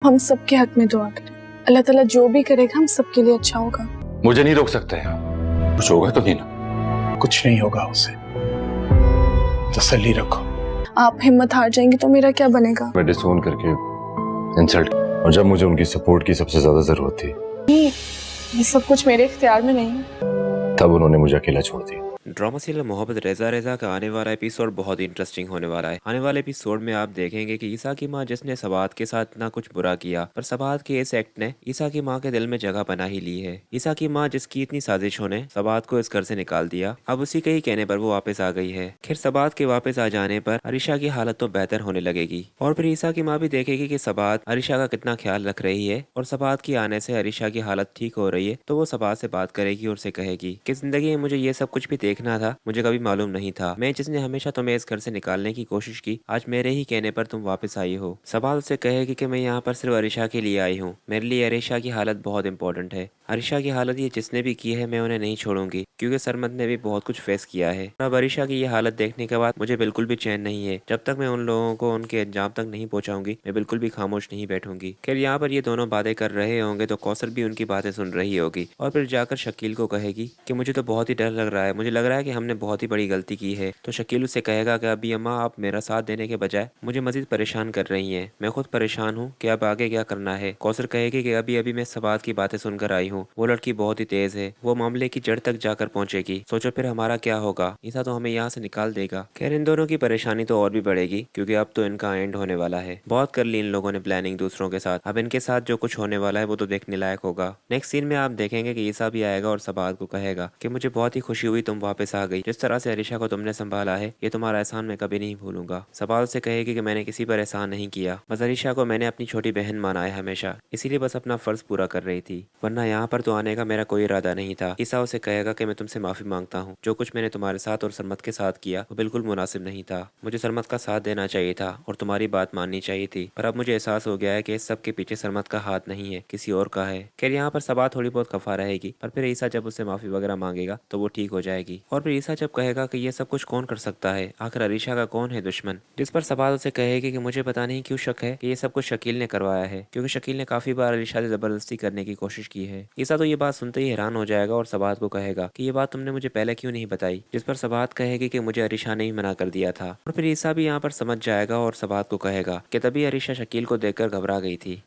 हम सबके हक में दुआ करें, अल्लाह ताला जो भी करेगा हम सबके लिए अच्छा होगा। मुझे नहीं रोक सकते हैं, कुछ होगा तो नहीं ना? कुछ नहीं होगा उसे, तसल्ली रखो। आप हिम्मत हार जाएंगे तो मेरा क्या बनेगा? मैं डिसोन करके इंसल्ट, और जब मुझे उनकी सपोर्ट की सबसे ज्यादा जरूरत थी, ये सब कुछ मेरे इख्तियार में नहीं है। तब उन्होंने मुझे अकेला छोड़ दिया। ड्रामा सीरियल मोहब्बत रेजा रेजा का आने वाला एपिसोड बहुत इंटरेस्टिंग होने वाला है। आने वाले एपिसोड में आप देखेंगे कि ईसा की मां जिसने सबात के साथ इतना कुछ बुरा किया, पर सबात के इस एक्ट ने ईसा की मां के दिल में जगह बना ही ली है। ईसा की मां जिसकी इतनी साजिशों ने सबात को इस घर से निकाल दिया, अब उसी के ही कहने पर वो वापस आ गई है। खैर सबात के वापस आ जाने पर अरिशा की हालत तो बेहतर होने लगेगी, और फिर ईसा की मां भी देखेगी कि सबात अरिशा का कितना ख्याल रख रही है, और सबात की आने से अरिशा की हालत ठीक हो रही है, तो वो सबात से बात करेगी और उसे कहेगी कि जिंदगी में मुझे ये सब कुछ भी देखना था, मुझे कभी मालूम नहीं था, मैं जिसने हमेशा तुम्हें इस घर से निकालने की कोशिश की, आज मेरे ही कहने पर तुम वापस आई हो। सबात उसे कहेगी कि मैं यहाँ पर सिर्फ अरिशा के लिए आई हूँ, मेरे लिए अरिशा की हालत बहुत इंपॉर्टेंट है। अरिशा की हालत ये जिसने भी की है मैं उन्हें नहीं छोड़ूंगी, क्योंकि सरमद ने भी बहुत कुछ फेस किया है। अब अरिशा की ये हालत देखने के बाद मुझे बिल्कुल भी चैन नहीं है, जब तक मैं उन लोगों को उनके अंजाम तक नहीं पहुंचाऊंगी मैं बिल्कुल भी खामोश नहीं बैठूंगी। खैर यहाँ पर ये दोनों बातें कर रहे होंगे तो कौसर भी उनकी बातें सुन रही होगी, और फिर जाकर शकील को कहेगी कि मुझे तो बहुत ही डर लग रहा है, मुझे लग रहा है कि हमने बहुत ही बड़ी गलती की है। तो शकील उससे कहेगा कि अभी अम्मा आप मेरा साथ देने के बजाय मुझे मजीद परेशान कर रही हैं, मैं खुद परेशान हूँ कि अब आगे क्या करना है। कौसर कहेगी कि अभी अभी मैं सबात की बातें सुनकर आई हूँ, वो लड़की बहुत ही तेज है, वो मामले की जड़ तक जाकर पहुंचेगी, सोचो फिर हमारा क्या होगा, ईसा तो हमें यहाँ से निकाल देगा। खैर इन दोनों की परेशानी तो और भी बढ़ेगी, क्योंकि अब तो इनका एंड होने वाला है। बहुत कर ली इन लोगों ने प्लानिंग दूसरों के साथ, अब इनके साथ जो कुछ होने वाला है वो तो देखने लायक होगा। नेक्स्ट सीन में आप देखेंगे कि ईसा भी आएगा और सबात को कहेगा कि मुझे बहुत ही खुशी हुई तुम वापस आ गई, जिस तरह से अरिशा को तुमने संभाला है ये तुम्हारा एहसान मैं कभी नहीं भूलूंगा। सबात से कहेगी कि मैंने किसी पर एहसान नहीं किया, बस अरिशा को मैंने अपनी छोटी बहन माना है हमेशा, इसीलिए बस अपना फर्ज पूरा कर रही थी, वरना यहाँ पर तो आने का मेरा कोई इरादा नहीं था। ईसा उसे कहेगा कि मैं तुमसे माफी मांगता हूँ, जो कुछ मैंने तुम्हारे साथ और सरमत के साथ किया वो बिल्कुल मुनासिब नहीं था, मुझे सरमत का साथ देना चाहिए था और तुम्हारी बात माननी चाहिए थी, पर अब मुझे एहसास हो गया है कि इस सब के पीछे सरमत का हाथ नहीं है, किसी और का है। खैर यहाँ पर सबात थोड़ी बहुत खफा रहेगी, पर फिर ईसा जब उससे माफी वगैरह मांगेगा तो वो ठीक हो जाएगी। और फिर ईसा जब कहेगा कि ये सब कुछ कौन कर सकता है, आखिर अरिशा का कौन है दुश्मन, जिस पर सबात उसे कहेगी कि मुझे पता नहीं क्यों शक है कि ये सब कुछ शकील ने करवाया है, क्योंकि शकील ने काफी बार अरिशा से जबरदस्ती करने की कोशिश की है। ईसा तो ये बात सुनते ही हैरान हो जाएगा और सबात को कहेगा कि ये बात तुमने मुझे पहले क्यों नहीं बताई, जिस पर सबात कहेगी कि मुझे अरिशा ने ही मना कर दिया था। और फिर ईसा भी यहाँ पर समझ जाएगा और सबात को कहेगा कि तभी अरिशा शकील को देखकर घबरा गई थी।